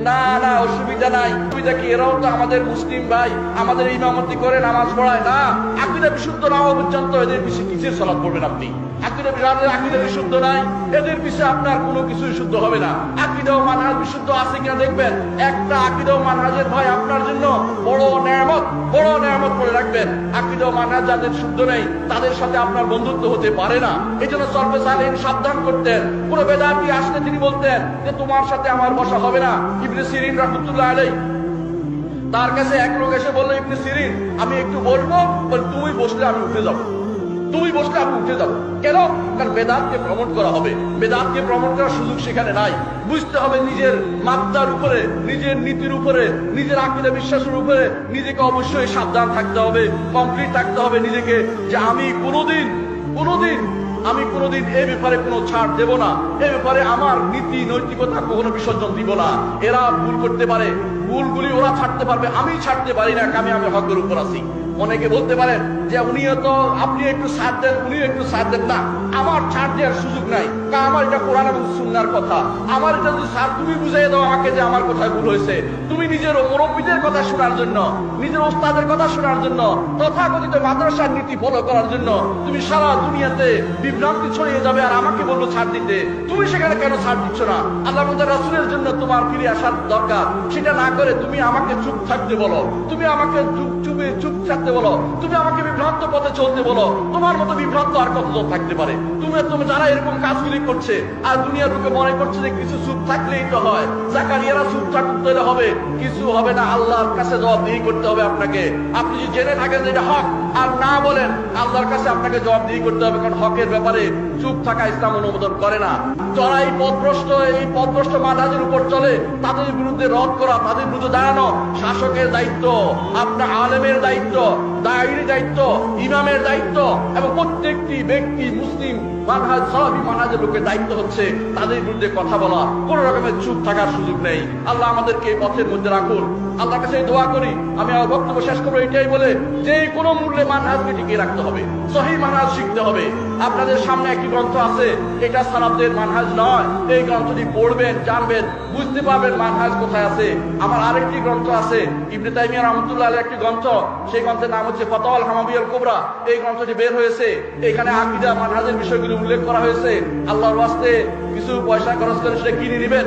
না না অসুবিধা নাই, অসুবিধা কি, এরাও তো আমাদের মুসলিম ভাই, আমাদের ইমামতি করে নামাজ পড়ায়। না, আকীদা বিশুদ্ধ না হওয়া পর্যন্ত এদের পিছিয়ে কিসের সালাত পড়বেন আপনি? আকীদা বিশুদ্ধ নাই, এদের পিছিয়ে আপনার কোনো কিছুই শুদ্ধ হবে না। আকীদা ও মানহাজ বিশুদ্ধ আছে কিনা দেখবেন। একটা আকীদা ও মানহাজের ভাই আপনার জন্য বড় নেয়ামত করে রাখবেন। আকীদা ও মানহাজ যাদের শুদ্ধ নেই তাদের সাথে আপনার বন্ধুত্ব হতে পারে না। এই জন্য সলফে সালেহীন সাবধান করতেন। কোন বেদাতি আসলে তিনি বলতেন যে তোমার সাথে আমার বসা হবে না। ইবনে সিরিন রাহমাতুল্লাহ আলাইহি, তার কাছে এক লোক এসে বলল, ইবনে সিরিন আমি একটু বলবো, তুমি বসলে আমি উঠে যাবো, তুমি বসলে আমি উঠে যাবো। কেন? কারণ বেদাতকে প্রমোট করা হবে, বেদাতকে প্রমোট করার সুযোগ সেখানে নাই। বুঝতে হবে নিজের মাত্রার উপরে, নিজের নীতির উপরে, নিজের আকীদা বিশ্বাসের উপরে নিজেকে অবশ্যই সাবধান থাকতে হবে, কমপ্লিট থাকতে হবে নিজেকে, যে আমি কোনোদিন এই ব্যাপারে কোনো ছাড় দেব না, এই ব্যাপারে আমার নীতি নৈতিকতা কখনো বিসর্জন দিব না। এরা ভুল করতে পারে, ভুলগুলি ওরা ছাড়তে পারবে, আমি ছাড়তে পারি না, আমি হকের উপর আছি। অনেকে বলতে পারেন যে উনিও তো, আপনি একটু ছাড় দেন, উনিও একটু ছাড় দেন। না, আমার ছাড় দেওয়ার সুযোগ নাই, কারণ আমার এটা কোরআন এবং সুন্নাহর কথা। আমার এটা যদি ছাড় তুমি বুঝিয়ে দাও আমাকে যে আমার কোথায় ভুল হয়েছে, তুমি নিজের মুরব্বীদের কথা শোনার জন্য, নিজের ওস্তাদের কথা শোনার জন্য, তথাকথিত মাদ্রাসার নীতি ফলো করার জন্য তুমি সারা দুনিয়াতে বিভ্রান্তি ছড়িয়ে যাবে, আর আমাকে বললো ছাড় দিতে। তুমি সেখানে কেন ছাড় দিচ্ছ না? আল্লাহ রাসূলের জন্য তোমার ফিরে আসার দরকার, সেটা না করে তুমি আমাকে চুপ থাকতে বলো, তুমি আমাকে চুপ থাকতে বলো, তুমি আমাকে বিভ্রান্ত পথে চলতে বলো। তোমার মতো বিভ্রান্ত আর কতজন থাকতে পারে? তুমি যারা এরকম কাজগুলি করছে আর দুনিয়ার লোকে মনে করছে যে কিছু চুপ থাকলেই তো হয়, জাকারিয়ারা চুপ থাকতে হবে, কিছু হবে না, আল্লাহর কাছে জবাবদিহি করতে হবে আপনাকে। আপনি যদি জেনে থাকেন যে এটা হক আর না বলেন, আল্লাহর কাছে আপনাকে জবাবদিহি করতে হবে, কারণ হকের ব্যাপারে চুপ থাকা ইসলাম অনুমোদন করে না। যারা এই পথভ্রষ্ট মানহাজের উপর চলে তাদের বিরুদ্ধে রদ করা, তাদের বিরুদ্ধে দাঁড়ানো শাসকের দায়িত্ব, আপনার আলেমের দায়িত্ব, দায়ীর দায়িত্ব, ইমামের দায়িত্ব, এবং প্রত্যেকটি ব্যক্তি মুসলিম মানহাজ সালাফি মানহাজের লোকের দায়িত্ব হচ্ছে তাদের বিরুদ্ধে কথা বলা, কোন রকমের চুপ থাকার সুযোগ নেই। আল্লাহ আমাদেরকে এই পথের মধ্যে রাখুন। আল্লাহর কাছে দোয়া করি। আমি আমার বক্তব্য শেষ করবো এটাই বলে যে কোনো মূল্যে মানহাজকে টিকিয়ে রাখতে হবে, সহিহ মানহাজ শিখতে হবে। আপনাদের সামনে একটি গ্রন্থ আছে, এটা সালাফদের মানহাজ নয়। এই গ্রন্থটি পড়বেন, জানবেন, বুঝতে পারবেন মানহাজ কোথায় আছে। আমার আরেকটি গ্রন্থ আছে, ইবনে তাইমিয়া রাহমাতুল্লাহ আলাইহির একটি গ্রন্থ, সেই গ্রন্থের নাম হচ্ছে ফাতাওয়াল হামাবিয়াল কুবরা। এই গ্রন্থটি বের হয়েছে, এখানে আকীদা মানহাজের বিষয়গুলো উল্লেখ করা হয়েছে। আল্লাহর ওয়াস্তে কিছু পয়সা খরচ করে সেটা কিনে নেবেন,